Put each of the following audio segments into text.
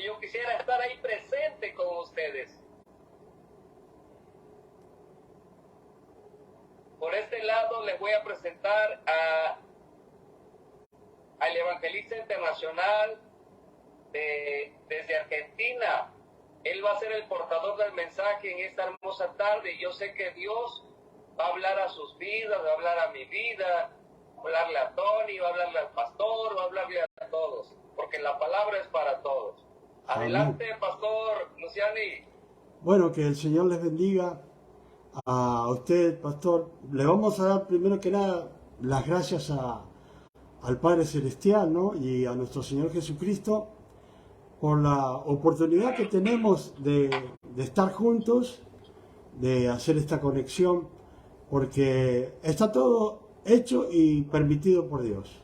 porque yo quisiera estar ahí presente con ustedes. Por este lado les voy a presentar al evangelista internacional desde Argentina. Él va a ser el portador del mensaje en esta hermosa tarde. Yo sé que Dios va a hablar a sus vidas, va a hablar a mi vida, va a hablarle a Tony, va a hablarle al pastor, va a hablarle a todos, porque la palabra es para todos. Adelante, Amén. Pastor Luciani. Bueno, que el Señor les bendiga a usted, pastor. Le vamos a dar primero que nada las gracias al Padre Celestial, ¿no? Y a nuestro Señor Jesucristo por la oportunidad que tenemos de estar juntos, de hacer esta conexión, porque está todo hecho y permitido por Dios.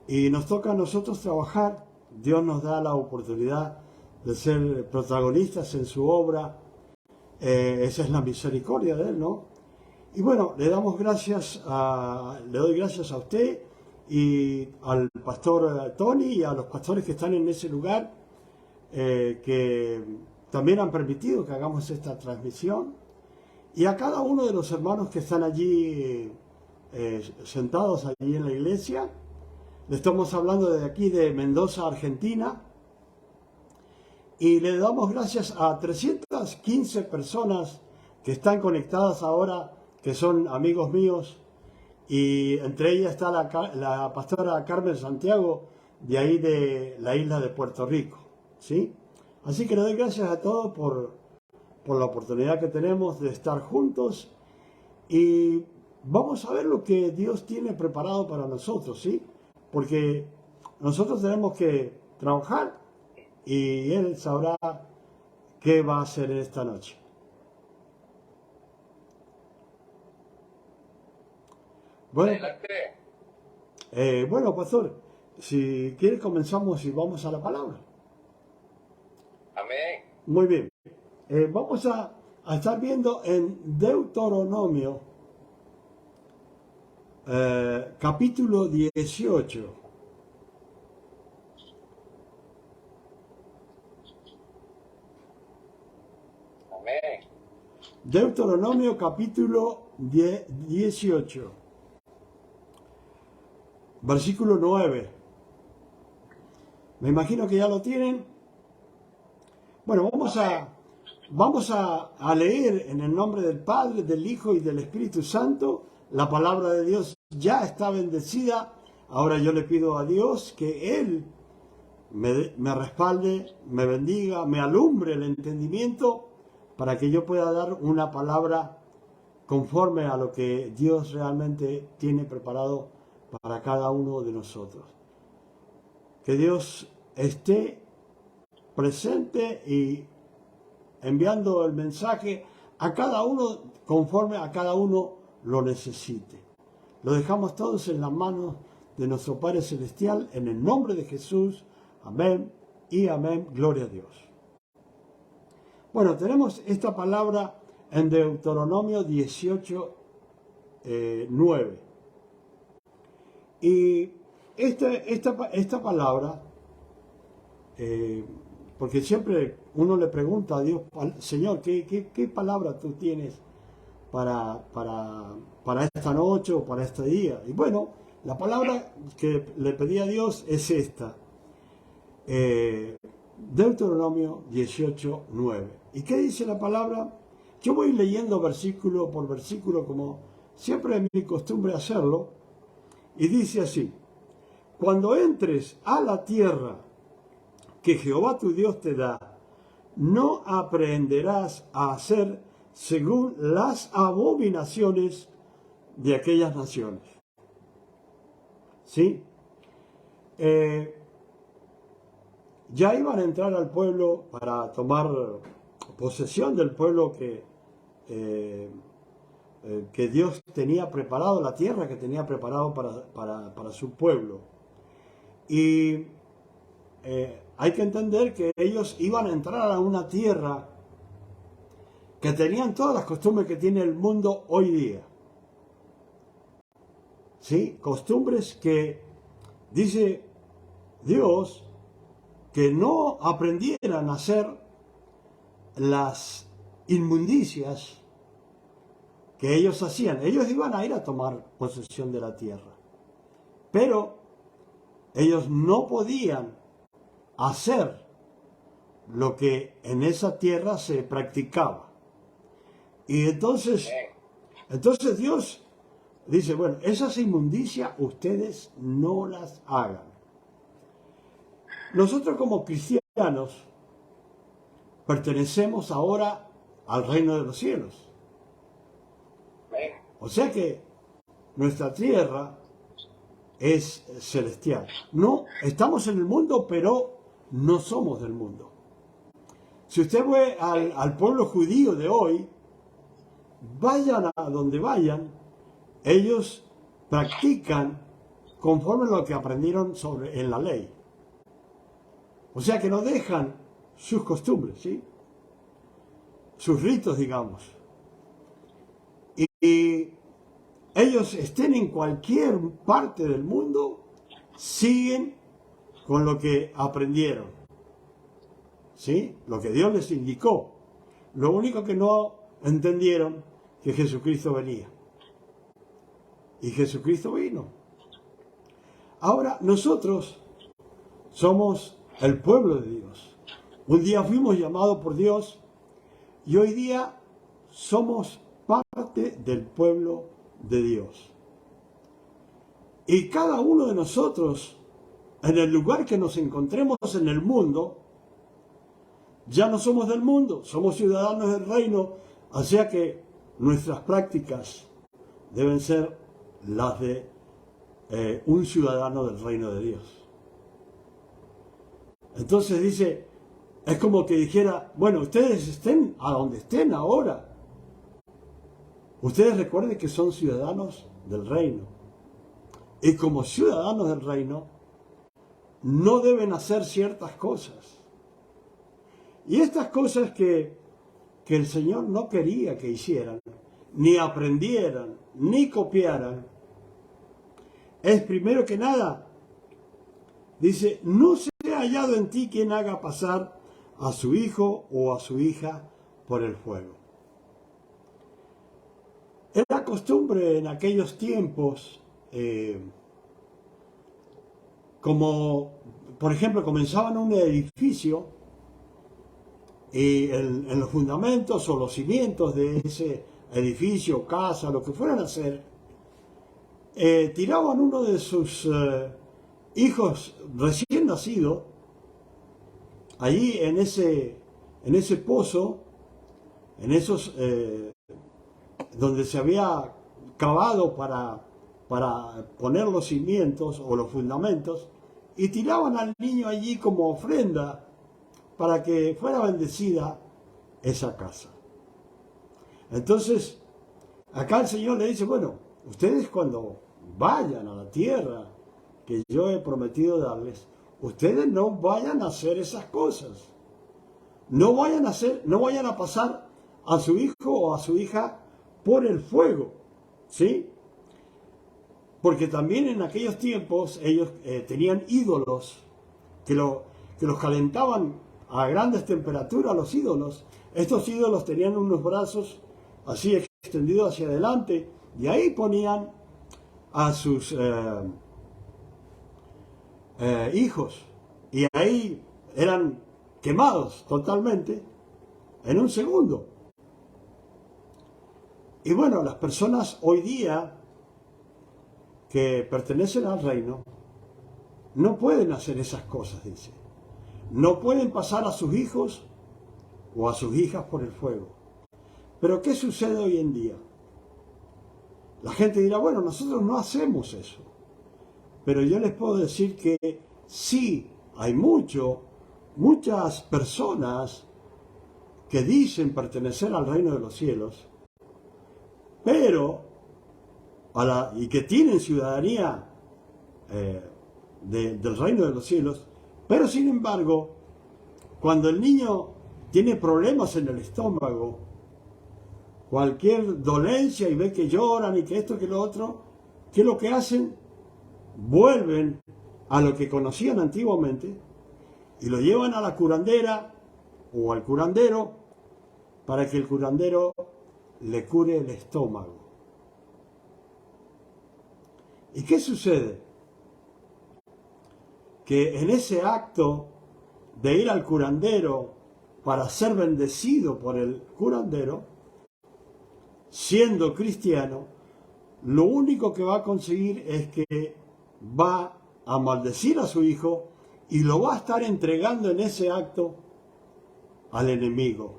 Y nos toca a nosotros trabajar. Dios nos da la oportunidad de ser protagonistas en su obra. Esa es la misericordia de Él, ¿no? Y bueno, le doy gracias a usted y al pastor Tony y a los pastores que están en ese lugar, que también han permitido que hagamos esta transmisión, y a cada uno de los hermanos que están allí sentados allí en la iglesia. Le estamos hablando de aquí de Mendoza, Argentina, y le damos gracias a 315 personas que están conectadas ahora, que son amigos míos, y entre ellas está la pastora Carmen Santiago, de ahí de la isla de Puerto Rico, ¿sí? Así que le doy gracias a todos por la oportunidad que tenemos de estar juntos, y vamos a ver lo que Dios tiene preparado para nosotros, ¿sí? Porque nosotros tenemos que trabajar y Él sabrá qué va a hacer esta noche. Bueno, bueno, pastor, si quiere comenzamos y vamos a la palabra. Amén. Muy bien. Vamos a estar viendo en Deuteronomio, capítulo 18. Amén. Deuteronomio capítulo 18, versículo 9. Me imagino que ya lo tienen. Bueno, vamos a leer en el nombre del Padre, del Hijo y del Espíritu Santo. La palabra de Dios ya está bendecida. Ahora yo le pido a Dios que Él me respalde, me bendiga, me alumbre el entendimiento para que yo pueda dar una palabra conforme a lo que Dios realmente tiene preparado para cada uno de nosotros. Que Dios esté presente y enviando el mensaje a cada uno conforme a cada uno lo necesite. Lo dejamos todos en las manos de nuestro Padre Celestial, en el nombre de Jesús. Amén y amén. Gloria a Dios. Bueno, tenemos esta palabra en Deuteronomio 18, 9. Y esta palabra, porque siempre uno le pregunta a Dios, Señor, ¿qué palabra tú tienes para esta noche o para este día? Y bueno, la palabra que le pedí a Dios es esta. Deuteronomio 18, 9. ¿Y qué dice la palabra? Yo voy leyendo versículo por versículo, como siempre es mi costumbre hacerlo, y dice así: cuando entres a la tierra que Jehová tu Dios te da, no aprenderás a hacer según las abominaciones de aquellas naciones. ¿Sí? Ya iban a entrar al pueblo para tomar posesión del pueblo que Dios tenía preparado, la tierra que tenía preparado para su pueblo. Y hay que entender que ellos iban a entrar a una tierra que tenían todas las costumbres que tiene el mundo hoy día. ¿Sí? Costumbres que dice Dios que no aprendieran a hacer las inmundicias que ellos hacían. Ellos iban a ir a tomar posesión de la tierra, pero ellos no podían hacer lo que en esa tierra se practicaba. Y entonces Dios dice, bueno, esas inmundicias ustedes no las hagan. Nosotros como cristianos pertenecemos ahora al reino de los cielos. O sea que nuestra tierra es celestial. No, estamos en el mundo, pero no somos del mundo. Si usted ve al pueblo judío de hoy, vayan a donde vayan, ellos practican conforme a lo que aprendieron en la ley. O sea que no dejan sus costumbres, ¿sí? Sus ritos, digamos. Y ellos estén en cualquier parte del mundo, siguen con lo que aprendieron, ¿sí? Lo que Dios les indicó. Lo único que no entendieron que Jesucristo venía. Y Jesucristo vino. Ahora nosotros somos el pueblo de Dios. Un día fuimos llamados por Dios y hoy día somos parte del pueblo de Dios. Y cada uno de nosotros, en el lugar que nos encontremos en el mundo, ya no somos del mundo, somos ciudadanos del reino, o sea que nuestras prácticas deben ser las de un ciudadano del reino de Dios. Entonces dice, es como que dijera, bueno, ustedes estén a donde estén ahora. Ustedes recuerden que son ciudadanos del reino. Y como ciudadanos del reino, no deben hacer ciertas cosas. Y estas cosas que el Señor no quería que hicieran, ni aprendieran, ni copiaran, es primero que nada, dice, no se ha hallado en ti quien haga pasar a su hijo o a su hija por el fuego. Era costumbre en aquellos tiempos, como por ejemplo comenzaban un edificio y en los fundamentos o los cimientos de ese edificio, casa, lo que fueran a hacer, tiraban uno de sus hijos recién nacido allí en ese pozo, en esos donde se había cavado para poner los cimientos o los fundamentos, y tiraban al niño allí como ofrenda para que fuera bendecida esa casa. Entonces, acá el Señor le dice, bueno, ustedes cuando vayan a la tierra que yo he prometido darles, ustedes no vayan a hacer esas cosas. No vayan a pasar a su hijo o a su hija por el fuego, ¿sí? Porque también en aquellos tiempos ellos tenían ídolos que los calentaban a grandes temperaturas, los ídolos. Estos ídolos tenían unos brazos así extendidos hacia adelante y ahí ponían a sus hijos y ahí eran quemados totalmente en un segundo. Y bueno, las personas hoy día que pertenecen al reino no pueden hacer esas cosas, dice. No pueden pasar a sus hijos o a sus hijas por el fuego. Pero ¿qué sucede hoy en día? La gente dirá, bueno, nosotros no hacemos eso. Pero yo les puedo decir que sí, hay muchas personas que dicen pertenecer al reino de los cielos, pero y que tienen ciudadanía del reino de los cielos, pero sin embargo, cuando el niño tiene problemas en el estómago, cualquier dolencia y ve que lloran y que esto, que lo otro, ¿qué es lo que hacen? Vuelven a lo que conocían antiguamente y lo llevan a la curandera o al curandero para que el curandero le cure el estómago. ¿Y qué sucede? Que en ese acto de ir al curandero para ser bendecido por el curandero, siendo cristiano, lo único que va a conseguir es que va a maldecir a su hijo y lo va a estar entregando en ese acto al enemigo.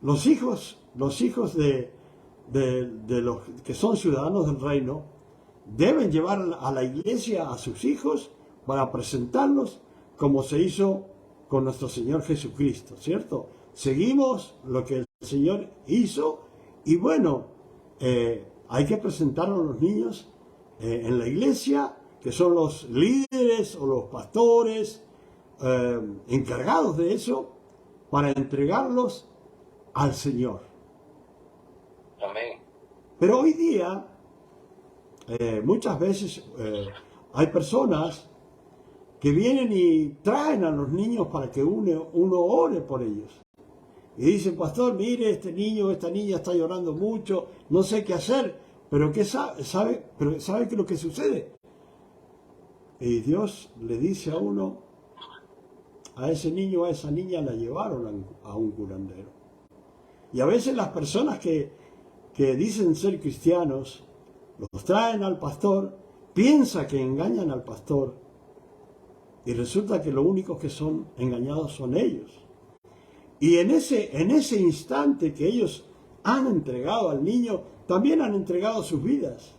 Los hijos de los que son ciudadanos del reino deben llevar a la iglesia a sus hijos para presentarlos como se hizo con nuestro Señor Jesucristo, ¿cierto? Seguimos lo que el Señor hizo y bueno, hay que presentar a los niños en la iglesia, que son los líderes o los pastores encargados de eso, para entregarlos al Señor. Amén. Pero hoy día, muchas veces hay personas que vienen y traen a los niños para que uno ore por ellos. Y dicen, pastor, mire, este niño, esta niña está llorando mucho, no sé qué hacer, pero ¿sabe qué es lo que sucede? Y Dios le dice a uno, a ese niño, a esa niña la llevaron a un curandero. Y a veces las personas que dicen ser cristianos, los traen al pastor, piensan que engañan al pastor, y resulta que lo único que son engañados son ellos. Y en ese instante que ellos han entregado al niño, también han entregado sus vidas.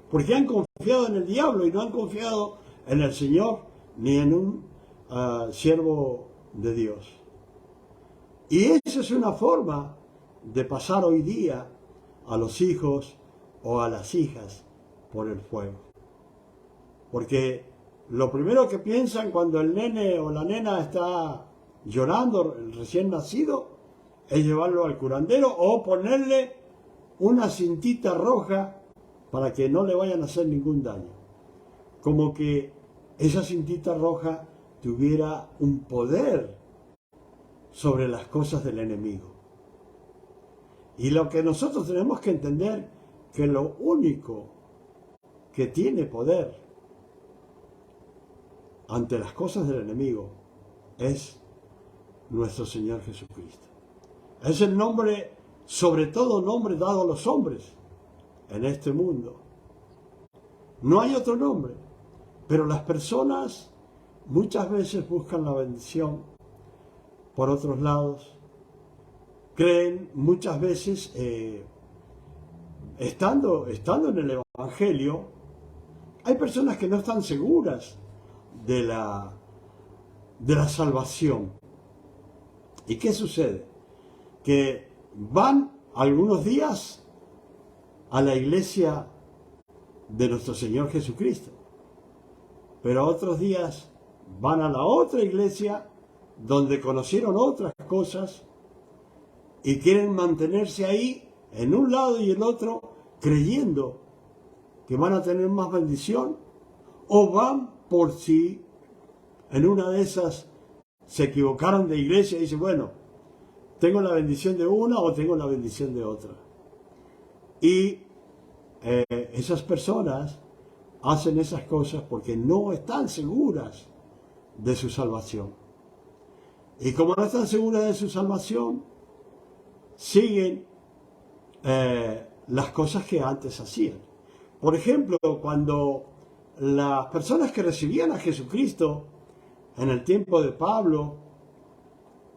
Porque han confiado en el diablo y no han confiado en el Señor ni en un siervo de Dios. Y esa es una forma de pasar hoy día a los hijos o a las hijas por el fuego. Porque lo primero que piensan cuando el nene o la nena está llorando, el recién nacido, es llevarlo al curandero o ponerle una cintita roja para que no le vayan a hacer ningún daño. Como que esa cintita roja tuviera un poder sobre las cosas del enemigo. Y lo que nosotros tenemos que entender, que lo único que tiene poder ante las cosas del enemigo es nuestro Señor Jesucristo. Es el nombre, sobre todo nombre dado a los hombres en este mundo. No hay otro nombre, pero las personas muchas veces buscan la bendición por otros lados. Creen muchas veces, estando en el Evangelio, hay personas que no están seguras de la salvación. ¿Y qué sucede? Que van algunos días a la iglesia de nuestro Señor Jesucristo, pero otros días van a la otra iglesia donde conocieron otras cosas y quieren mantenerse ahí en un lado y el otro, creyendo que van a tener más bendición, o van por si en una de esas se equivocaron de iglesia y dicen, bueno, tengo la bendición de una o tengo la bendición de otra. Y esas personas hacen esas cosas porque no están seguras de su salvación. Y como no están seguras de su salvación, siguen las cosas que antes hacían. Por ejemplo, cuando las personas que recibían a Jesucristo en el tiempo de Pablo,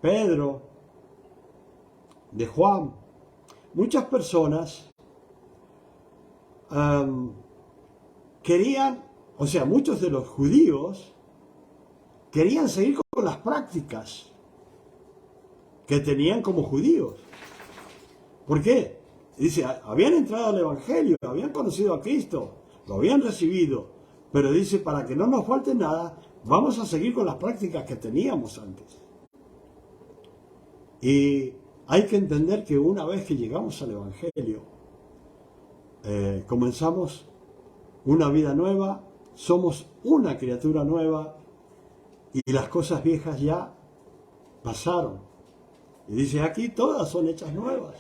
Pedro, de Juan, muchas personas querían, o sea, muchos de los judíos querían seguir con las prácticas que tenían como judíos. ¿Por qué? Dice, habían entrado al Evangelio, habían conocido a Cristo, lo habían recibido, pero dice, para que no nos falte nada, vamos a seguir con las prácticas que teníamos antes. Y hay que entender que una vez que llegamos al Evangelio, comenzamos una vida nueva, somos una criatura nueva y las cosas viejas ya pasaron. Y dice, aquí todas son hechas nuevas.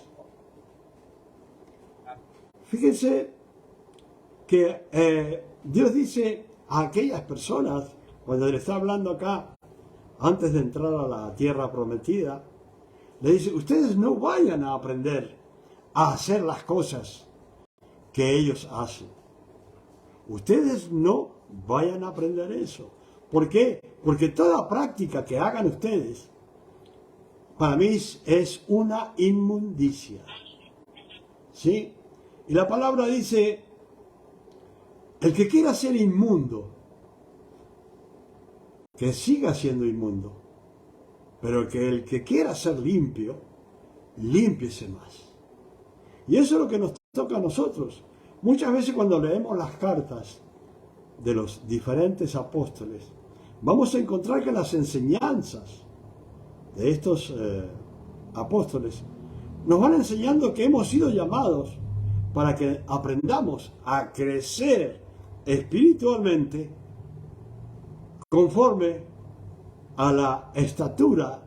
Fíjense que Dios dice a aquellas personas, cuando le está hablando acá, antes de entrar a la tierra prometida, le dice, ustedes no vayan a aprender a hacer las cosas que ellos hacen. Ustedes no vayan a aprender eso. ¿Por qué? Porque toda práctica que hagan ustedes, para mí es una inmundicia. ¿Sí? Y la palabra dice, el que quiera ser inmundo, que siga siendo inmundo. Pero que el que quiera ser limpio, límpiese más. Y eso es lo que nos toca a nosotros. Muchas veces cuando leemos las cartas de los diferentes apóstoles, vamos a encontrar que las enseñanzas de estos apóstoles nos van enseñando que hemos sido llamados para que aprendamos a crecer espiritualmente conforme a la estatura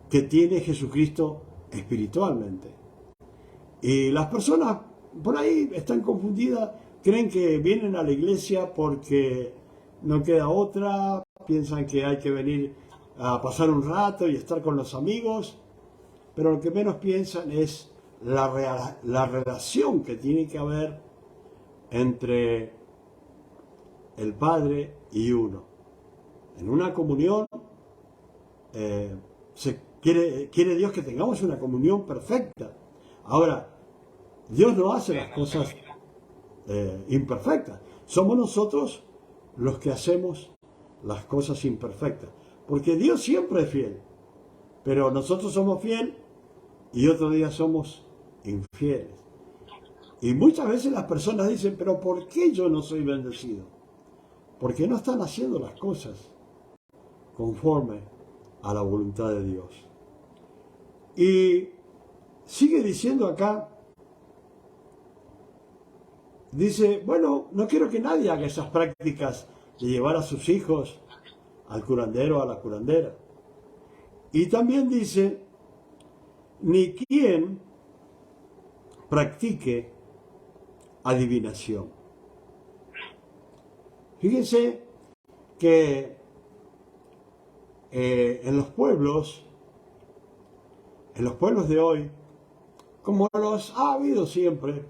que tiene Jesucristo espiritualmente. Y las personas por ahí están confundidas, creen que vienen a la iglesia porque no queda otra, piensan que hay que venir a pasar un rato y estar con los amigos, pero lo que menos piensan es la relación que tiene que haber entre el Padre y uno. En una comunión, quiere Dios que tengamos una comunión perfecta. Ahora, Dios no hace las cosas imperfectas. Somos nosotros los que hacemos las cosas imperfectas. Porque Dios siempre es fiel. Pero nosotros somos fieles y otro día somos infieles. Y muchas veces las personas dicen, pero ¿por qué yo no soy bendecido? Porque no están haciendo las cosas conforme a la voluntad de Dios. Y sigue diciendo acá, dice, bueno, no quiero que nadie haga esas prácticas de llevar a sus hijos al curandero o a la curandera. Y también dice, ni quien practique adivinación. Fíjense que en los pueblos de hoy, como los ha habido siempre,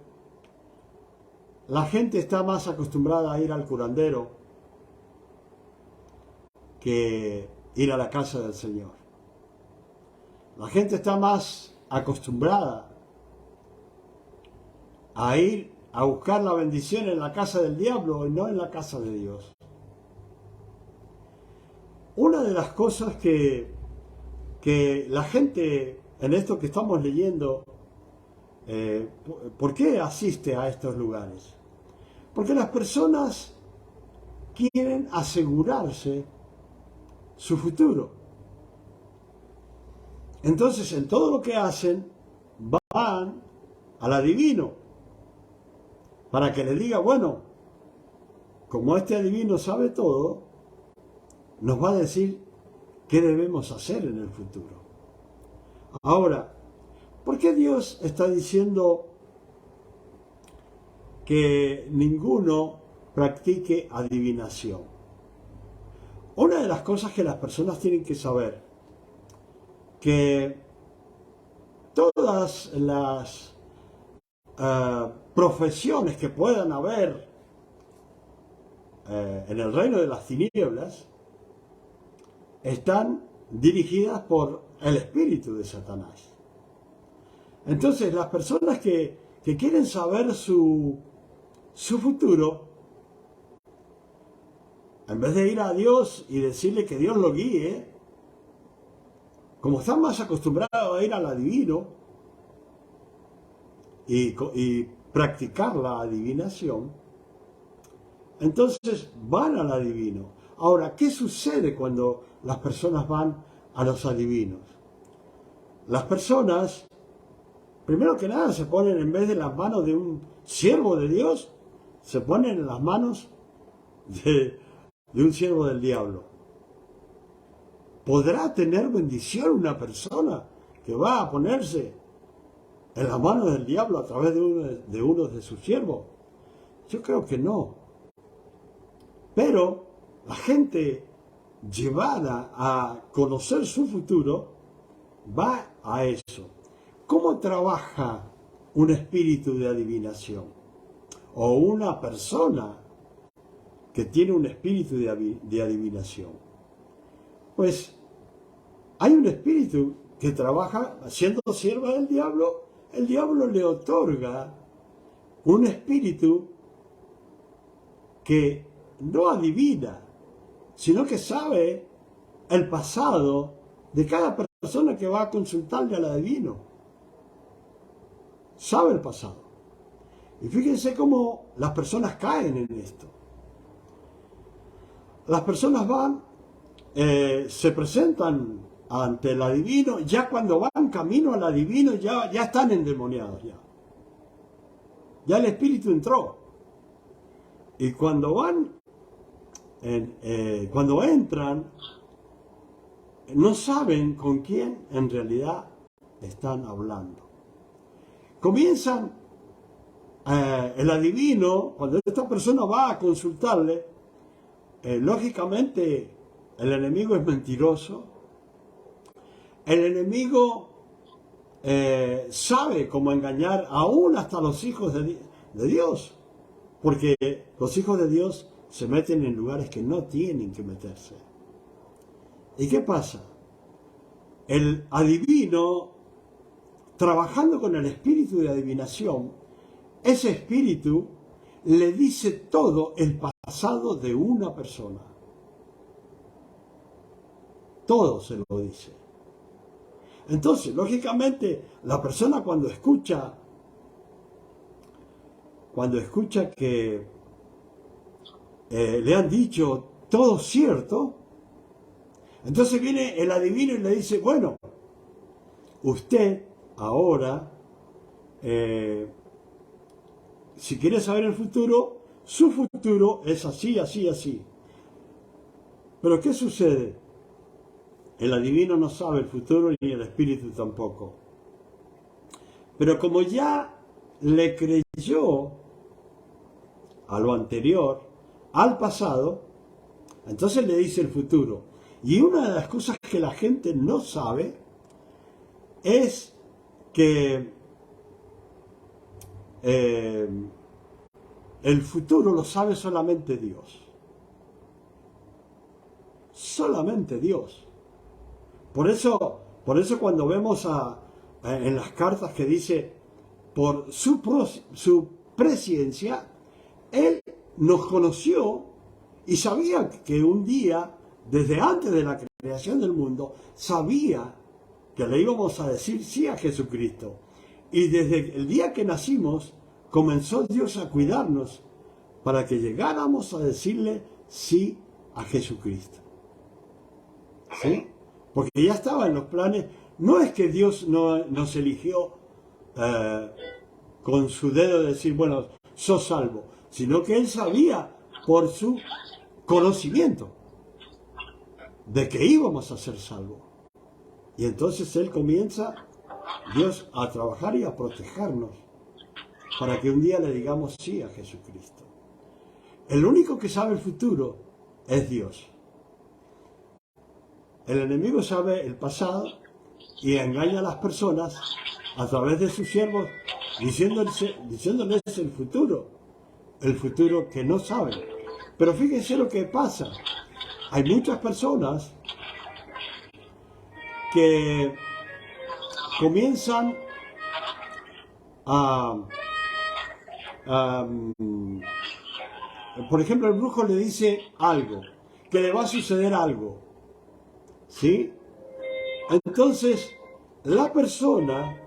la gente está más acostumbrada a ir al curandero que ir a la casa del Señor. La gente está más acostumbrada a ir a buscar la bendición en la casa del diablo y no en la casa de Dios. Una de las cosas que la gente, en esto que estamos leyendo, ¿por qué asiste a estos lugares? Porque las personas quieren asegurarse su futuro. Entonces, en todo lo que hacen, van al adivino para que le diga, bueno, como este adivino sabe todo, nos va a decir qué debemos hacer en el futuro. Ahora, ¿por qué Dios está diciendo que ninguno practique adivinación? Una de las cosas que las personas tienen que saber, que todas las profesiones que puedan haber en el reino de las tinieblas están dirigidas por el espíritu de Satanás. Entonces, las personas que quieren saber su futuro, en vez de ir a Dios y decirle que Dios lo guíe, como están más acostumbrados a ir al adivino y practicar la adivinación, entonces van al adivino. Ahora, ¿qué sucede cuando las personas van a los adivinos? Las personas, primero que nada, se ponen en vez de las manos de un siervo de Dios, se ponen en las manos de un siervo del diablo. ¿podrá tener bendición una persona que va a ponerse en las manos del diablo a través de uno de sus siervos? Yo creo que no. Pero la gente llevada a conocer su futuro va a eso. ¿Cómo trabaja un espíritu de adivinación? O una persona que tiene un espíritu de adivinación. Pues hay un espíritu que trabaja siendo sierva del diablo. El diablo le otorga un espíritu que no adivina, sino que sabe el pasado de cada persona que va a consultarle al adivino. Sabe el pasado. Y fíjense cómo las personas caen en esto. Las personas van, se presentan ante el adivino, ya cuando van camino al adivino ya están endemoniados ya. Ya el espíritu entró. Y cuando cuando entran, no saben con quién en realidad están hablando. Comienzan, el adivino, cuando esta persona va a consultarle, lógicamente el enemigo es mentiroso. El enemigo sabe cómo engañar aún hasta los hijos de Dios, porque los hijos de Dios se meten en lugares que no tienen que meterse. ¿Y qué pasa? El adivino, trabajando con el espíritu de adivinación, ese espíritu le dice todo el pasado de una persona. Todo se lo dice. Entonces, lógicamente, la persona cuando escucha que le han dicho todo cierto, entonces viene el adivino y le dice, bueno, usted ahora, si quiere saber el futuro, su futuro es así, así, así. Pero ¿qué sucede? El adivino no sabe el futuro ni el espíritu tampoco. Pero como ya le creyó a lo anterior, al pasado, entonces le dice el futuro. Y una de las cosas que la gente no sabe es que el futuro lo sabe solamente Dios. Solamente Dios. Por eso cuando vemos en las cartas que dice, por su presciencia, Él nos conoció y sabía que un día, desde antes de la creación del mundo, sabía que le íbamos a decir sí a Jesucristo. Y desde el día que nacimos, comenzó Dios a cuidarnos para que llegáramos a decirle sí a Jesucristo. ¿Sí? Porque ya estaba en los planes. No es que Dios nos eligió con su dedo de decir, bueno, sos salvo, sino que Él sabía por su conocimiento de que íbamos a ser salvos. Y entonces Él comienza, Dios, a trabajar y a protegernos para que un día le digamos sí a Jesucristo. El único que sabe el futuro es Dios. El enemigo sabe el pasado y engaña a las personas a través de sus siervos diciéndoles el futuro que no saben. Pero fíjense lo que pasa. Hay muchas personas que comienzan por ejemplo, el brujo le dice algo, que le va a suceder algo. ¿Sí? Entonces, la persona,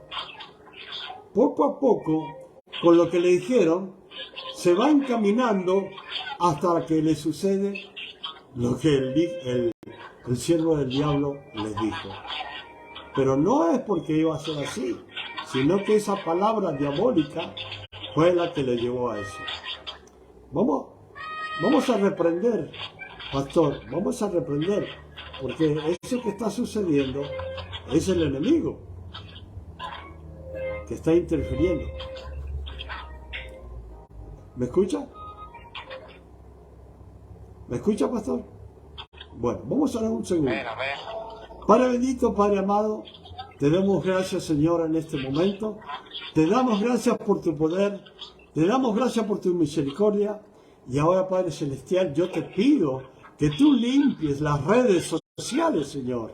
poco a poco, con lo que le dijeron, se va encaminando hasta que le sucede lo que el siervo del diablo les dijo. Pero no es porque iba a ser así, sino que esa palabra diabólica fue la que le llevó a eso. Vamos a reprender, pastor, vamos a reprender porque eso que está sucediendo es el enemigo que está interfiriendo. ¿Me escucha? ¿Me escucha, pastor? Bueno, vamos a dar un segundo. Padre bendito, Padre amado, te damos gracias, Señor, en este momento. Te damos gracias por tu poder. Te damos gracias por tu misericordia. Y ahora, Padre Celestial, yo te pido que tú limpies las redes sociales, Señor.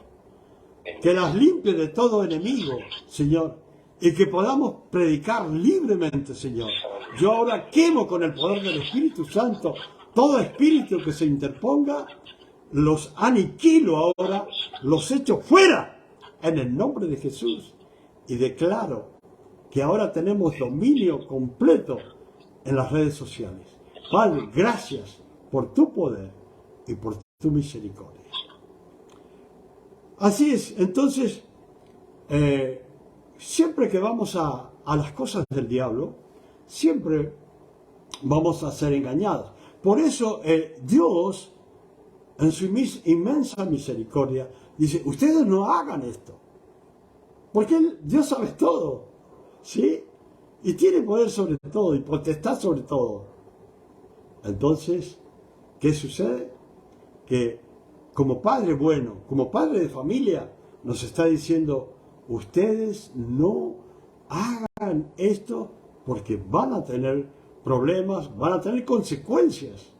Que las limpies de todo enemigo, Señor. Y que podamos predicar libremente, Señor. Yo ahora quemo con el poder del Espíritu Santo todo espíritu que se interponga. Los aniquilo ahora, los echo fuera en el nombre de Jesús. Y declaro que ahora tenemos dominio completo en las redes sociales. Padre, gracias por tu poder y por tu misericordia. Así es, entonces, siempre que vamos a las cosas del diablo, siempre vamos a ser engañados. Por eso Dios, en su inmensa misericordia, dice, ustedes no hagan esto. Porque Dios sabe todo, ¿sí? Y tiene poder sobre todo y potestad sobre todo. Entonces, ¿qué sucede? Que como padre bueno, como padre de familia, nos está diciendo, ustedes no hagan esto porque van a tener problemas, van a tener consecuencias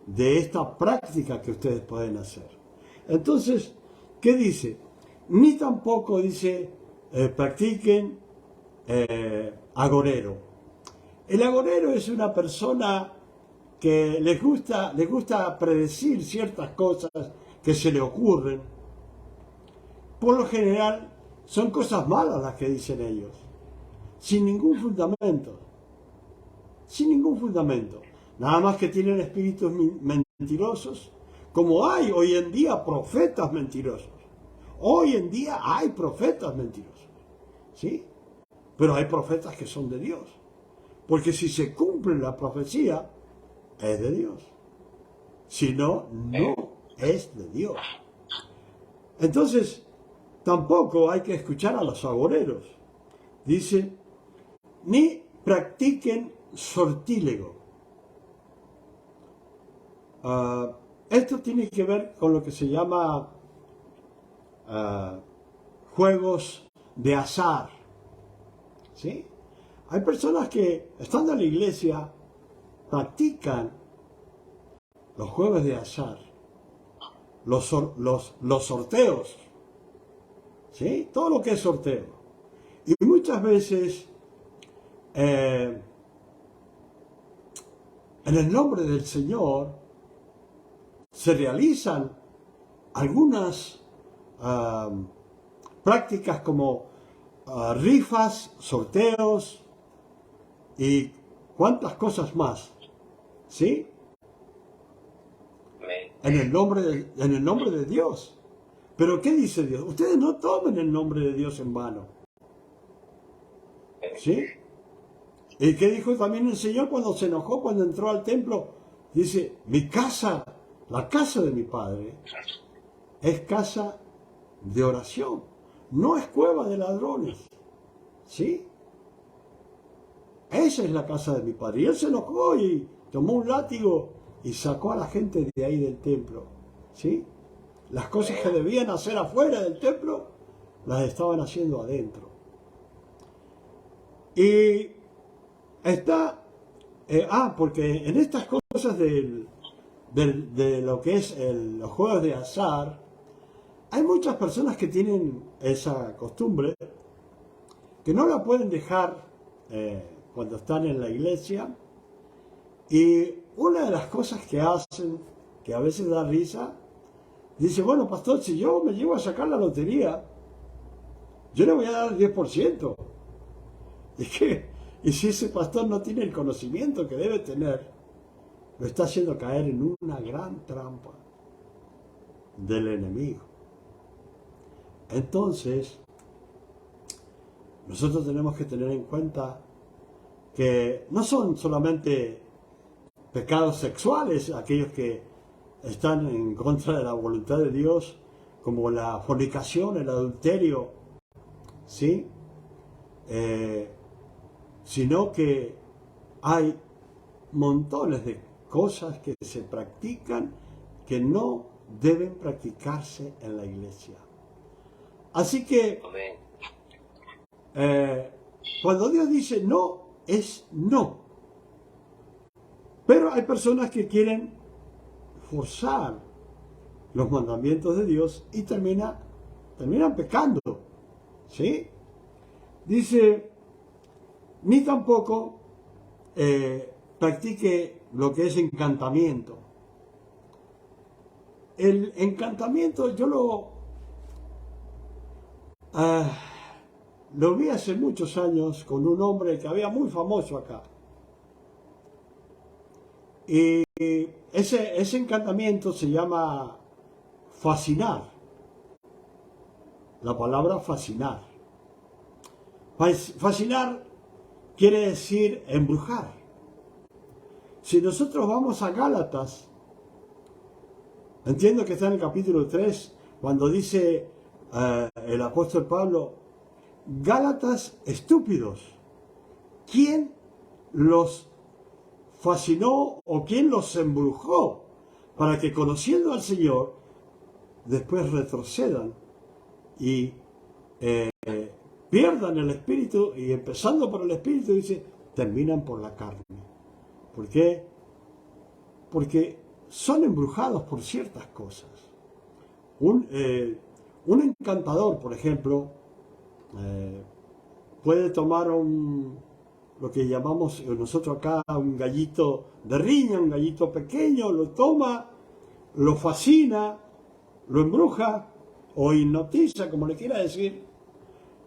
de esta práctica que ustedes pueden hacer. Entonces, ¿qué dice? Ni tampoco dice, practiquen agorero. El agorero es una persona que les gusta predecir ciertas cosas que se le ocurren. Por lo general, son cosas malas las que dicen ellos, sin ningún fundamento. Sin ningún fundamento. Nada más que tienen espíritus mentirosos, como hay hoy en día profetas mentirosos. Hoy en día hay profetas mentirosos, ¿sí? Pero hay profetas que son de Dios. Porque si se cumple la profecía, es de Dios. Si no, no es de Dios. Entonces, tampoco hay que escuchar a los agoreros. Dice, ni practiquen sortílego. Esto tiene que ver con lo que se llama juegos de azar, ¿sí? Hay personas que, estando en la iglesia, practican los juegos de azar, los sorteos, ¿sí? Todo lo que es sorteo. Y muchas veces, en el nombre del Señor, se realizan algunas prácticas como rifas, sorteos y cuantas cosas más, ¿sí? En el nombre de Dios. Pero ¿qué dice Dios? Ustedes no tomen el nombre de Dios en vano, ¿sí? ¿Y qué dijo también el Señor cuando se enojó, cuando entró al templo? Dice, mi casa, la casa de mi Padre, es casa de oración, no es cueva de ladrones, ¿sí? Esa es la casa de mi Padre. Y él se enojó y tomó un látigo y sacó a la gente de ahí del templo, ¿sí? Las cosas que debían hacer afuera del templo, las estaban haciendo adentro. Y está, porque en estas cosas de lo que es los juegos de azar, hay muchas personas que tienen esa costumbre, que no la pueden dejar cuando están en la iglesia. Y una de las cosas que hacen, que a veces da risa, dice, bueno, pastor, si yo me llevo a sacar la lotería, yo le voy a dar el 10%. Y si ese pastor no tiene el conocimiento que debe tener, lo está haciendo caer en una gran trampa del enemigo. Entonces, nosotros tenemos que tener en cuenta que no son solamente pecados sexuales aquellos que están en contra de la voluntad de Dios, como la fornicación, el adulterio, ¿sí? Sino que hay montones de cosas que se practican que no deben practicarse en la iglesia. Así que cuando Dios dice no, es no. Pero hay personas que quieren forzar los mandamientos de Dios y terminan pecando, ¿sí? Dice, ni tampoco practique lo que es encantamiento. El encantamiento yo lo vi hace muchos años con un hombre que había muy famoso acá. Y ese encantamiento se llama fascinar. La palabra fascinar. Fascinar quiere decir embrujar. Si nosotros vamos a Gálatas, entiendo que está en el capítulo 3, cuando dice el apóstol Pablo, Gálatas estúpidos, ¿quién los fascinó o quién los embrujó para que conociendo al Señor después retrocedan y pierdan el espíritu y empezando por el espíritu dice, terminan por la carne? ¿Por qué? Porque son embrujados por ciertas cosas. Un encantador, por ejemplo, puede tomar lo que llamamos nosotros acá un gallito de riña, un gallito pequeño, lo toma, lo fascina, lo embruja o hipnotiza, como le quiera decir,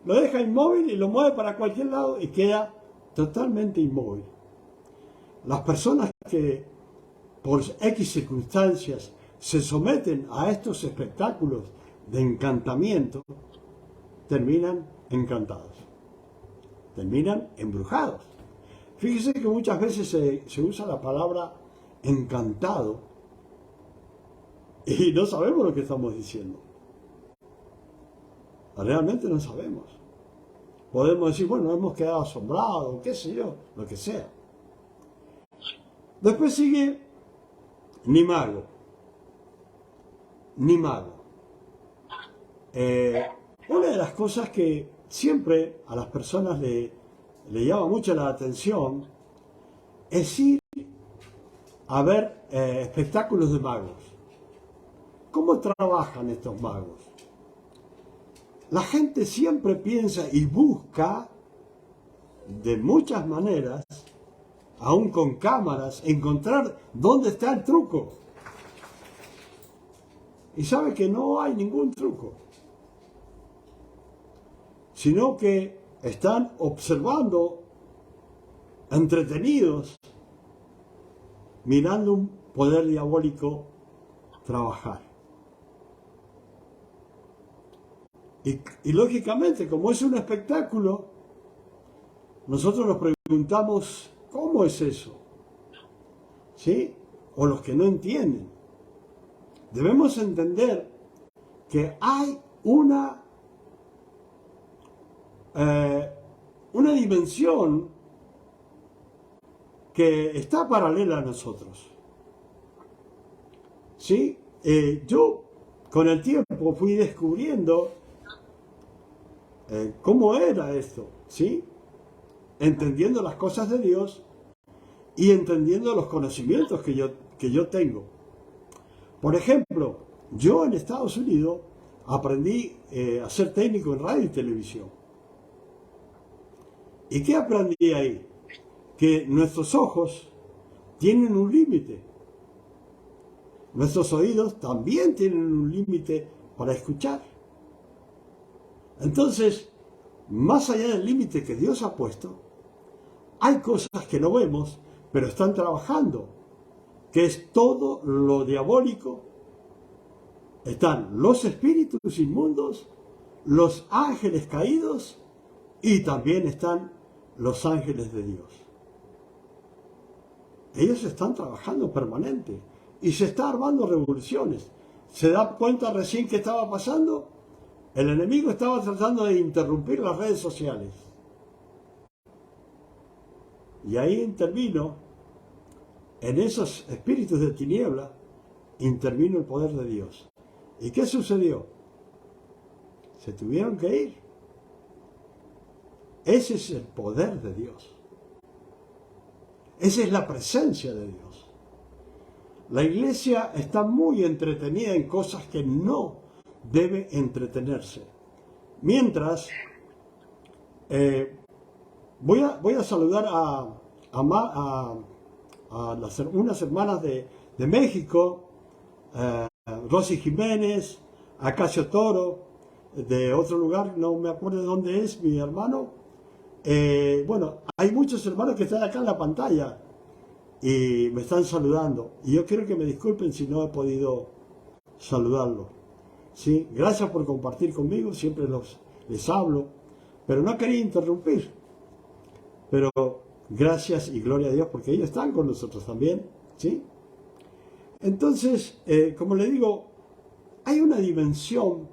lo deja inmóvil y lo mueve para cualquier lado y queda totalmente inmóvil. Las personas que por X circunstancias se someten a estos espectáculos de encantamiento, terminan encantados, terminan embrujados. Fíjese que muchas veces se usa la palabra encantado y no sabemos lo que estamos diciendo. Realmente no sabemos. Podemos decir, bueno, hemos quedado asombrados, qué sé yo, lo que sea. Después sigue ni mago. Una de las cosas que siempre a las personas le llama mucho la atención es ir a ver espectáculos de magos. ¿Cómo trabajan estos magos? La gente siempre piensa y busca de muchas maneras, aún con cámaras, encontrar dónde está el truco. Y sabe que no hay ningún truco, sino que están observando, entretenidos, mirando un poder diabólico trabajar. Y lógicamente, como es un espectáculo, nosotros nos preguntamos, ¿cómo es eso? ¿Sí? O los que no entienden. Debemos entender que hay una dimensión que está paralela a nosotros. ¿Sí? Yo con el tiempo fui descubriendo cómo era esto, ¿sí? Entendiendo las cosas de Dios y entendiendo los conocimientos que yo tengo. Por ejemplo, yo en Estados Unidos aprendí a ser técnico en radio y televisión. ¿Y qué aprendí ahí? Que nuestros ojos tienen un límite. Nuestros oídos también tienen un límite para escuchar. Entonces, más allá del límite que Dios ha puesto, hay cosas que no vemos, pero están trabajando, que es todo lo diabólico. Están los espíritus inmundos, los ángeles caídos y también están los ángeles de Dios. Ellos están trabajando permanente y se está armando revoluciones. ¿Se da cuenta recién qué estaba pasando? El enemigo estaba tratando de interrumpir las redes sociales. Y ahí intervino, en esos espíritus de tiniebla, intervino el poder de Dios. ¿Y qué sucedió? Se tuvieron que ir. Ese es el poder de Dios. Esa es la presencia de Dios. La iglesia está muy entretenida en cosas que no debe entretenerse. Mientras, voy a saludar a unas hermanas de México, Rosy Jiménez, Acacio Toro, de otro lugar, no me acuerdo de dónde es mi hermano. Bueno, hay muchos hermanos que están acá en la pantalla y me están saludando. Y yo quiero que me disculpen si no he podido saludarlos. ¿Sí? Gracias por compartir conmigo, siempre les hablo, pero no quería interrumpir. Pero gracias y gloria a Dios porque ellos están con nosotros también. ¿Sí? Entonces, como le digo, hay una dimensión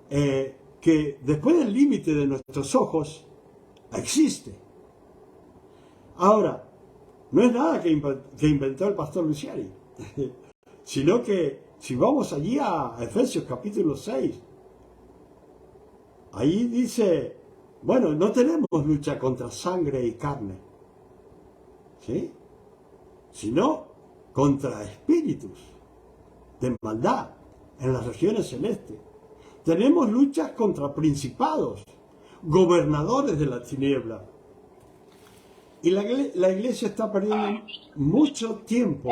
que después del límite de nuestros ojos existe. Ahora, no es nada que inventó el pastor Luciani, sino que si vamos allí a Efesios capítulo 6, ahí dice, bueno, no tenemos lucha contra sangre y carne, ¿sí? Sino contra espíritus de maldad en las regiones celestes. Tenemos luchas contra principados, gobernadores de la tiniebla. Y la iglesia está perdiendo mucho tiempo,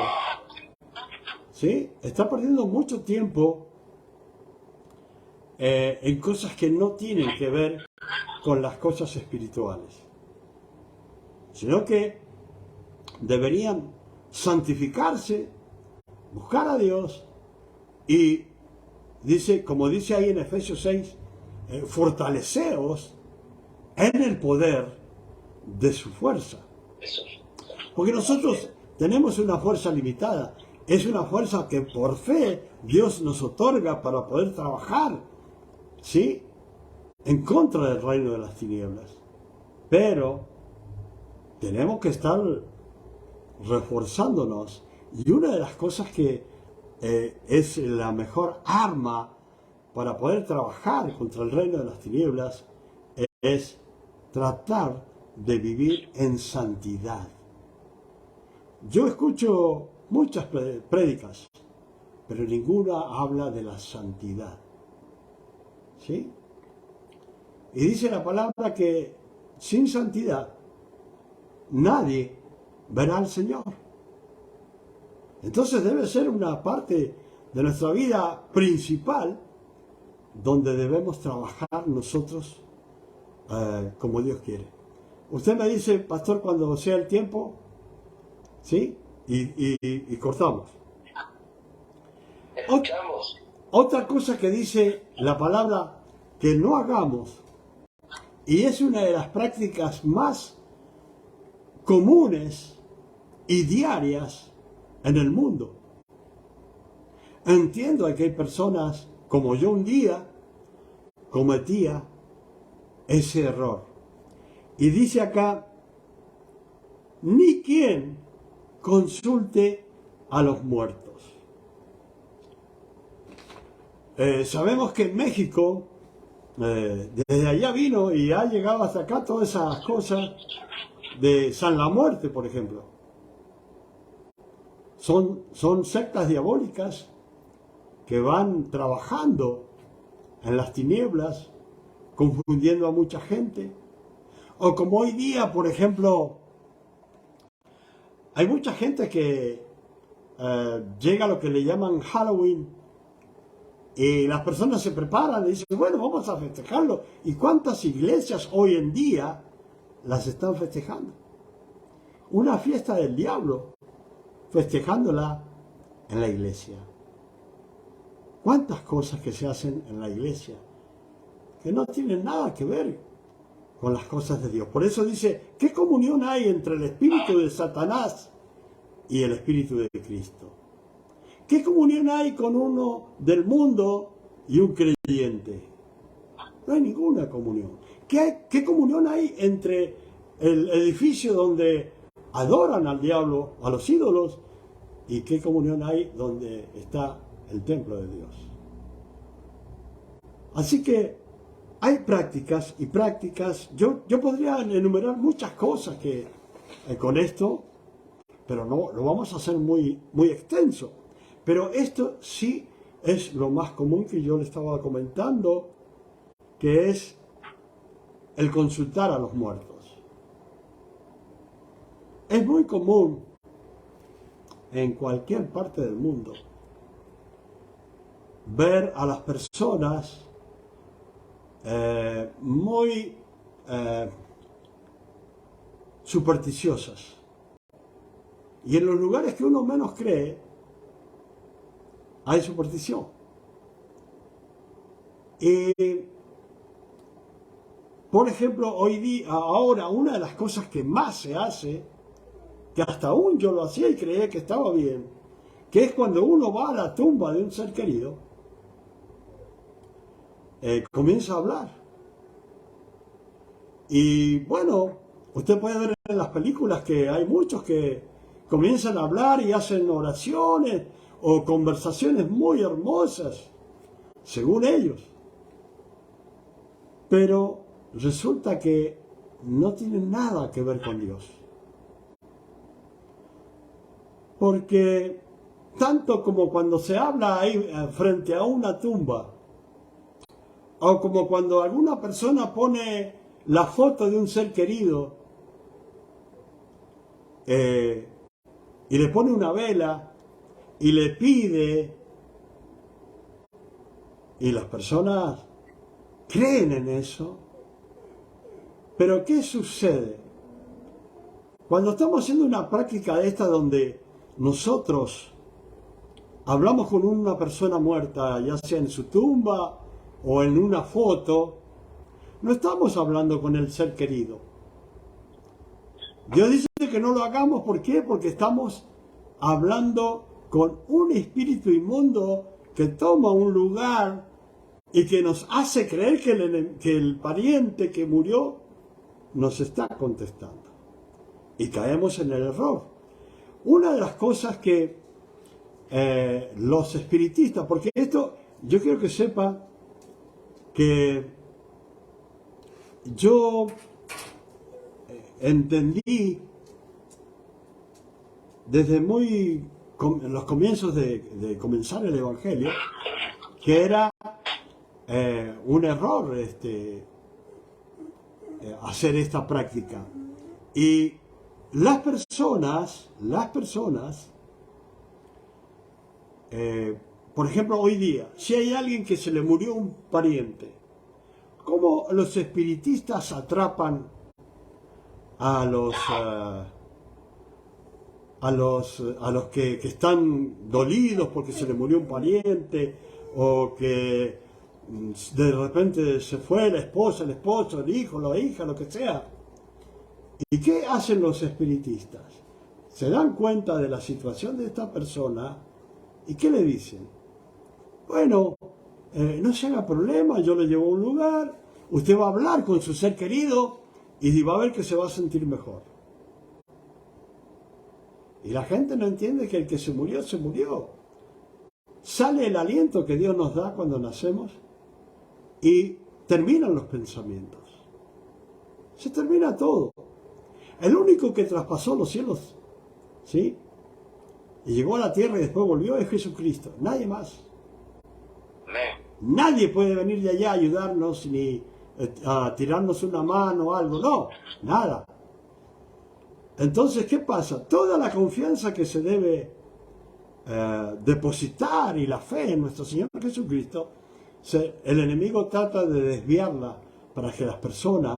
¿sí? Está perdiendo mucho tiempo en cosas que no tienen que ver con las cosas espirituales, sino que deberían santificarse, buscar a Dios y dice, como dice ahí en Efesios 6, fortaleceos en el poder de su fuerza. Porque nosotros tenemos una fuerza limitada. Es una fuerza que por fe Dios nos otorga para poder trabajar, ¿sí?, en contra del reino de las tinieblas. Pero tenemos que estar reforzándonos. Y una de las cosas que es la mejor arma para poder trabajar contra el reino de las tinieblas es tratar de vivir en santidad. Yo escucho muchas prédicas, pero ninguna habla de la santidad, ¿sí? Y dice la palabra que sin santidad nadie verá al Señor. Entonces debe ser una parte de nuestra vida principal donde debemos trabajar nosotros como Dios quiere. Usted me dice, pastor, cuando sea el tiempo, ¿sí? Y cortamos. Escuchamos. Otra cosa que dice la palabra que no hagamos, y es una de las prácticas más comunes y diarias en el mundo. Entiendo que hay personas, como yo un día, cometía ese error. Y dice acá, ni quien consulte a los muertos. Sabemos que en México, desde allá vino y ha llegado hasta acá todas esas cosas de San la Muerte, por ejemplo. Son sectas diabólicas que van trabajando en las tinieblas, confundiendo a mucha gente. O como hoy día, por ejemplo, hay mucha gente que llega a lo que le llaman Halloween y las personas se preparan y dicen, bueno, vamos a festejarlo. ¿Y cuántas iglesias hoy en día las están festejando? Una fiesta del diablo, festejándola en la iglesia. ¿Cuántas cosas que se hacen en la iglesia que no tienen nada que ver con las cosas de Dios? Por eso dice, ¿qué comunión hay entre el espíritu de Satanás y el Espíritu de Cristo. ¿Qué comunión hay con uno del mundo y un creyente? No hay ninguna comunión. ¿Qué comunión hay entre el edificio donde adoran al diablo, a los ídolos, y qué comunión hay donde está el templo de Dios? Así que hay prácticas y prácticas. Yo podría enumerar muchas cosas que con esto, pero no lo vamos a hacer muy extenso. Pero esto sí es lo más común que yo le estaba comentando, que es el consultar a los muertos. Es muy común en cualquier parte del mundo ver a las personas muy supersticiosas. Y en los lugares que uno menos cree, hay superstición. Y, por ejemplo, ahora, una de las cosas que más se hace, que hasta aún yo lo hacía y creía que estaba bien, que es cuando uno va a la tumba de un ser querido, comienza a hablar. Y bueno, usted puede ver en las películas que hay muchos que comienzan a hablar y hacen oraciones o conversaciones muy hermosas, según ellos. Pero resulta que no tienen nada que ver con Dios. Porque tanto como cuando se habla ahí frente a una tumba, o como cuando alguna persona pone la foto de un ser querido y le pone una vela y le pide, y las personas creen en eso. Pero ¿qué sucede? Cuando estamos haciendo una práctica de esta donde nosotros hablamos con una persona muerta, ya sea en su tumba o en una foto, no estamos hablando con el ser querido. Dios dice que no lo hagamos, ¿por qué? Porque estamos hablando con un espíritu inmundo que toma un lugar y que nos hace creer que el pariente que murió nos está contestando. Y caemos en el error. Una de las cosas que los espiritistas, porque esto yo quiero que sepa que yo entendí desde en los comienzos de comenzar el Evangelio que era un error hacer esta práctica. Y las personas, por ejemplo, hoy día, si hay alguien que se le murió un pariente, ¿cómo los espiritistas atrapan a los que están dolidos porque se le murió un pariente, o que de repente se fue la esposa, el esposo, el hijo, la hija, lo que sea? ¿Y qué hacen los espiritistas? Se dan cuenta de la situación de esta persona y ¿qué le dicen? Bueno, no se haga problema, yo le llevo a un lugar, usted va a hablar con su ser querido y va a ver que se va a sentir mejor. Y la gente no entiende que el que se murió, se murió. Sale el aliento que Dios nos da cuando nacemos y terminan los pensamientos. Se termina todo. El único que traspasó los cielos, ¿sí?, y llegó a la tierra y después volvió, es Jesucristo. Nadie más. Nadie puede venir de allá a ayudarnos ni a tirarnos una mano o algo. No, nada. Entonces, ¿qué pasa? Toda la confianza que se debe depositar y la fe en nuestro Señor Jesucristo, el enemigo trata de desviarla para que las personas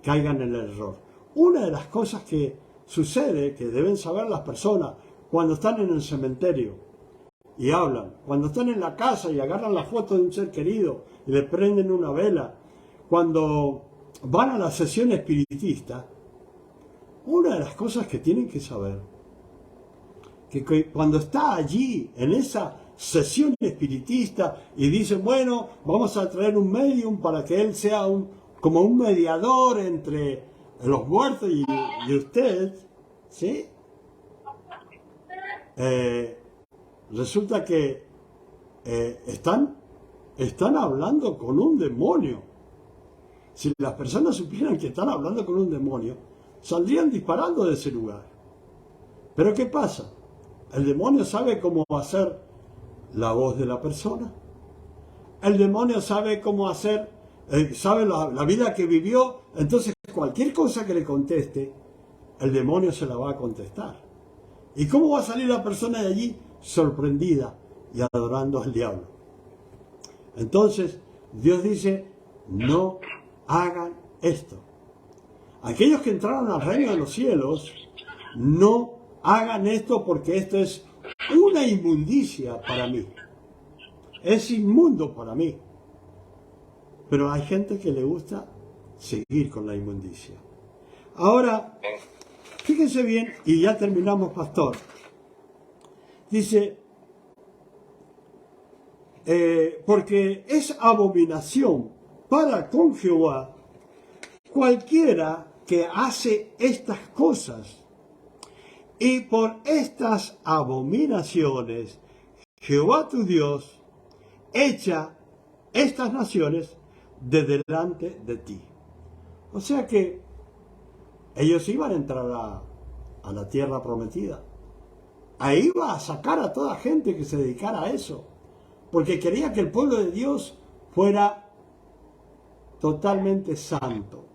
caigan en el error. Una de las cosas que sucede, que deben saber las personas cuando están en el cementerio y hablan, cuando están en la casa y agarran la foto de un ser querido y le prenden una vela, cuando van a la sesión espiritista, una de las cosas que tienen que saber que cuando está allí, en esa sesión espiritista, y dicen, bueno, vamos a traer un medium para que él sea como un mediador entre los muertos y usted, ¿sí? Resulta que están hablando con un demonio. Si las personas supieran que están hablando con un demonio, saldrían disparando de ese lugar. Pero ¿qué pasa? El demonio sabe cómo hacer la voz de la persona. El demonio sabe cómo hacer, sabe la vida que vivió. Entonces cualquier cosa que le conteste, el demonio se la va a contestar. ¿Y cómo va a salir la persona de allí? Sorprendida y adorando al diablo. Entonces Dios dice, no hagan esto. Aquellos que entraron al reino de los cielos, no hagan esto porque esto es una inmundicia para mí. Es inmundo para mí. Pero hay gente que le gusta seguir con la inmundicia. Ahora, fíjense bien, y ya terminamos, pastor. Dice, porque es abominación para con Jehová cualquiera que hace estas cosas. Y por estas abominaciones, Jehová tu Dios echa estas naciones de delante de ti. O sea que ellos iban a entrar a la tierra prometida. Ahí iba a sacar a toda gente que se dedicara a eso. Porque quería que el pueblo de Dios fuera totalmente santo.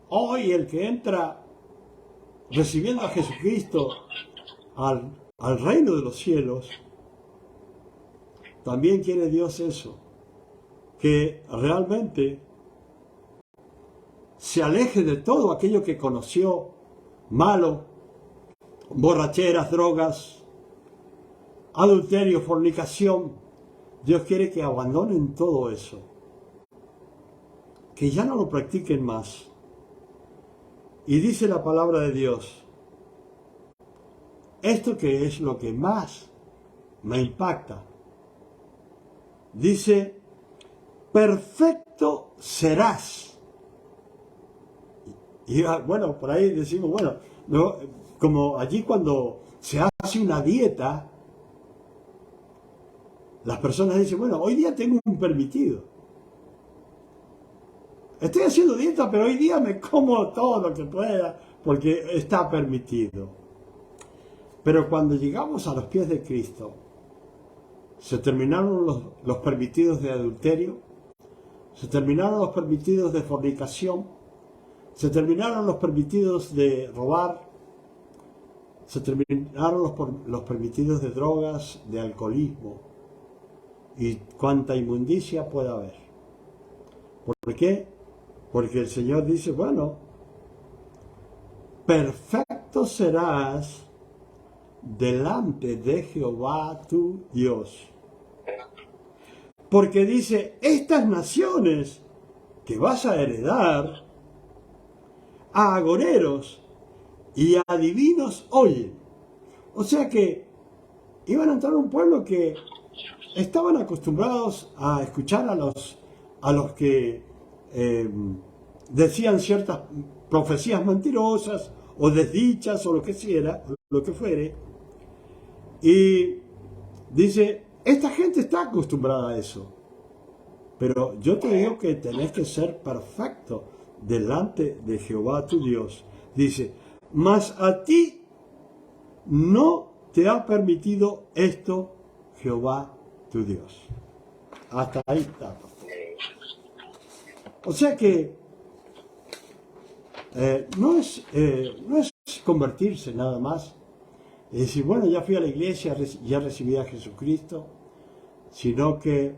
Hoy el que entra recibiendo a Jesucristo al reino de los cielos, también quiere Dios eso, que realmente se aleje de todo aquello que conoció malo, borracheras, drogas, adulterio, fornicación. Dios quiere que abandonen todo eso, que ya no lo practiquen más. Y dice la palabra de Dios, esto que es lo que más me impacta, dice, perfecto serás. Y bueno, por ahí decimos, bueno, no, como allí cuando se hace una dieta, las personas dicen, bueno, hoy día tengo un permitido. Estoy haciendo dieta, pero hoy día me como todo lo que pueda, porque está permitido. Pero cuando llegamos a los pies de Cristo, se terminaron los permitidos de adulterio, se terminaron los permitidos de fornicación, se terminaron los permitidos de robar, se terminaron los permitidos de drogas, de alcoholismo y cuánta inmundicia pueda haber. ¿Por qué? Porque el Señor dice, bueno, perfecto serás delante de Jehová tu Dios. Porque dice, estas naciones que vas a heredar, a agoreros y a adivinos oyen. O sea que iban a entrar a un pueblo que estaban acostumbrados a escuchar a los que decían ciertas profecías mentirosas o desdichas o lo que fuere. Y dice, esta gente está acostumbrada a eso. Pero yo te digo que tenés que ser perfecto delante de Jehová tu Dios. Dice, mas a ti no te ha permitido esto Jehová tu Dios. Hasta ahí está. O sea que no es convertirse nada más y decir, bueno, ya fui a la iglesia, ya recibí a Jesucristo, sino que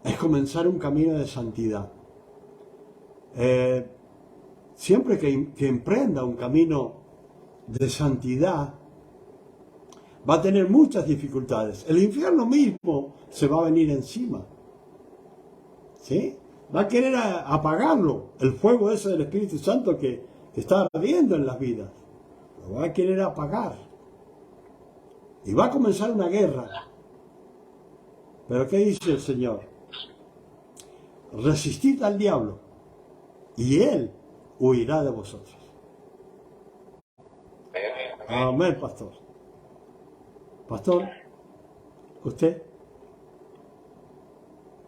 es comenzar un camino de santidad. Siempre que emprenda un camino de santidad, va a tener muchas dificultades. El infierno mismo se va a venir encima. ¿Sí? Va a querer apagarlo, el fuego ese del Espíritu Santo que está ardiendo en las vidas. lo va a querer apagar. Y va a comenzar una guerra. Pero ¿qué dice el Señor? Resistid al diablo y él huirá de vosotros. Amén, pastor. Pastor, ¿usted?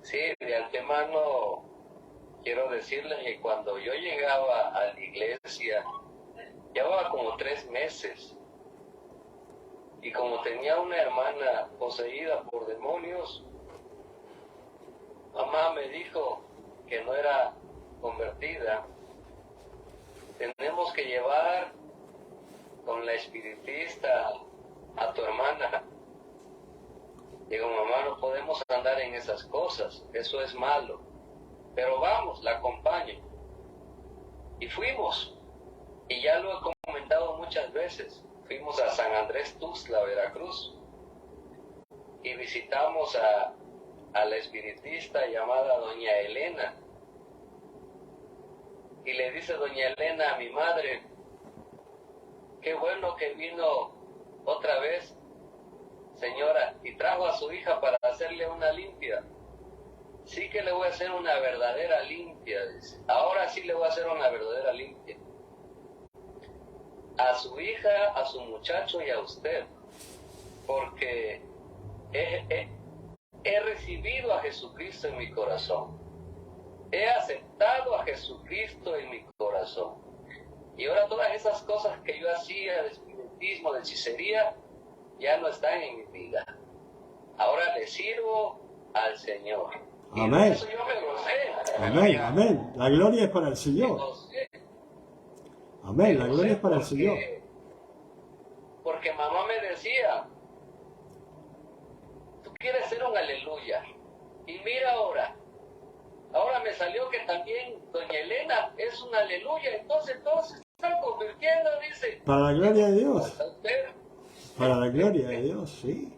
Sí, de antemano quiero decirles que cuando yo llegaba a la iglesia, llevaba como 3 meses. Y como tenía una hermana poseída por demonios, mamá me dijo que no era convertida. Tenemos que llevar con la espiritista a tu hermana. Digo, mamá, no podemos andar en esas cosas, eso es malo. Pero vamos, la acompaño. Y fuimos. Y ya lo he comentado muchas veces. Fuimos a San Andrés Tuxtla, Veracruz. Y visitamos a la espiritista llamada Doña Elena. Y le dice Doña Elena a mi madre, qué bueno que vino otra vez, señora, y trajo a su hija para hacerle una limpia. Sí que le voy a hacer una verdadera limpia, dice. Ahora sí le voy a hacer una verdadera limpia. A su hija, a su muchacho y a usted. Porque he recibido a Jesucristo en mi corazón. He aceptado a Jesucristo en mi corazón. Y ahora todas esas cosas que yo hacía de espiritismo, de hechicería, ya no están en mi vida. Ahora le sirvo al Señor. Amén. Y eso yo me gocé. Amén, amén. La gloria es para el Señor. Amén, la gloria es para el Señor. Porque mamá me decía, tú quieres ser un aleluya. Y mira ahora me salió que también Doña Elena es un aleluya. Entonces todos se están convirtiendo, dice. Para la gloria de Dios. Para la gloria de Dios, sí.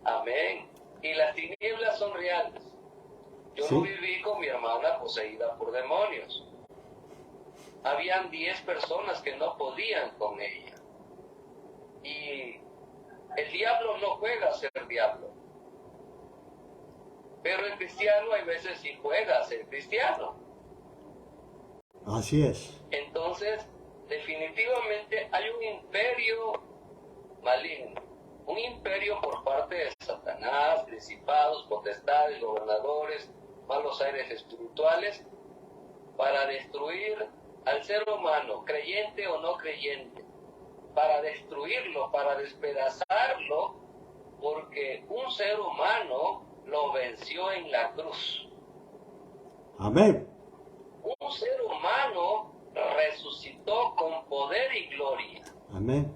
Amén. Y las tinieblas son reales. Yo Sí. no viví con mi hermana poseída por demonios. Habían 10 personas que no podían con ella. Y el diablo no juega a ser diablo. Pero el cristiano hay veces sí juega a ser cristiano. Así es. Entonces, definitivamente hay un imperio maligno. Un imperio por parte de Satanás, principados, potestades, gobernadores, malos aires espirituales, para destruir al ser humano, creyente o no creyente, para destruirlo, para despedazarlo, porque un ser humano lo venció en la cruz. Amén. Un ser humano resucitó con poder y gloria. Amén.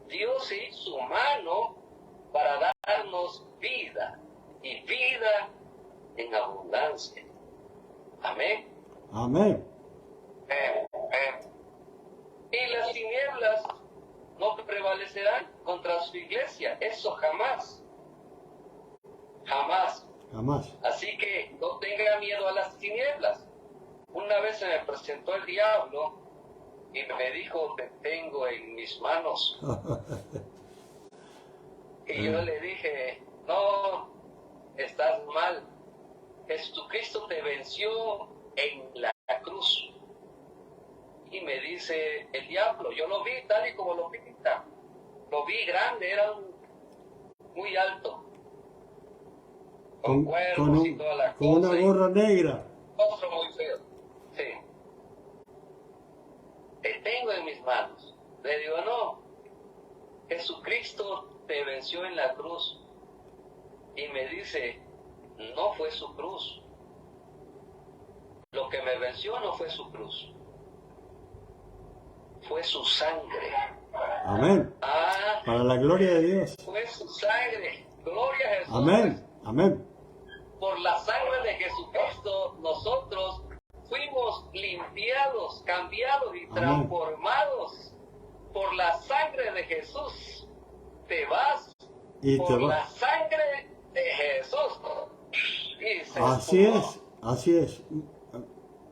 Dios hizo humano para darnos vida, y vida en abundancia. Amén. Amén. Y las tinieblas no prevalecerán contra su iglesia. Eso jamás. Jamás. Jamás. Así que no tenga miedo a las tinieblas. Una vez se me presentó el diablo y me dijo, te tengo en mis manos. Y yo le dije, no, estás mal. Jesucristo te venció en la cruz. Y me dice el diablo, yo lo vi tal y como lo pinta. Lo vi grande, era muy alto. Con cuernos y toda la con cosa. una gorra negra. Otro muy feo. Sí. Te tengo en mis manos. Le digo, no. Jesucristo te venció en la cruz. Y me dice, no fue su cruz. Lo que me venció no fue su cruz. Fue su sangre. Amén. Para la gloria de Dios. Fue su sangre. Gloria a Jesús. Amén. Amén. Por la sangre de Jesucristo, nosotros fuimos limpiados, cambiados y transformados. Por la sangre de Jesús. Te vas Y por la sangre de Jesús. Así es, así es.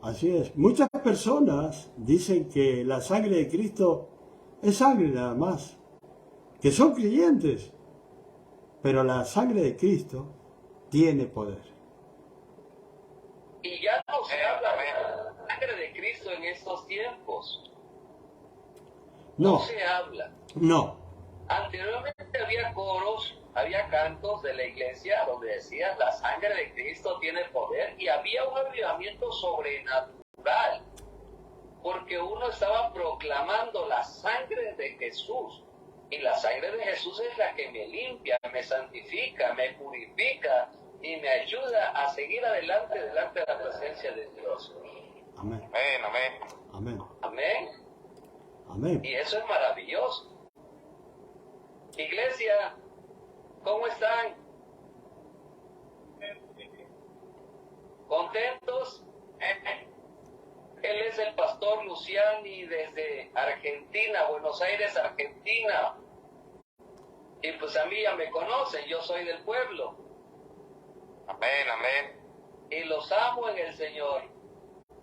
Así es. Muchas personas dicen que la sangre de Cristo Es sangre nada más. Que son creyentes. Pero la sangre de Cristo tiene poder. Y ya no se habla de la sangre de Cristo en estos tiempos. No No, se habla. no. Anteriormente había coros, había cantos de la iglesia donde decían la sangre de Cristo tiene poder y había un avivamiento sobrenatural porque uno estaba proclamando la sangre de Jesús y la sangre de Jesús es la que me limpia, me santifica, me purifica y me ayuda a seguir adelante delante de la presencia de Dios. Amén. Amén, amén. Amén. Amén. Amén. Y eso es maravilloso. Iglesia, ¿cómo están? ¿Contentos? Él es el pastor Luciani desde Argentina, Buenos Aires, Argentina. Y pues a mí ya me conocen, yo soy del pueblo. Amén, amén. Y los amo en el Señor.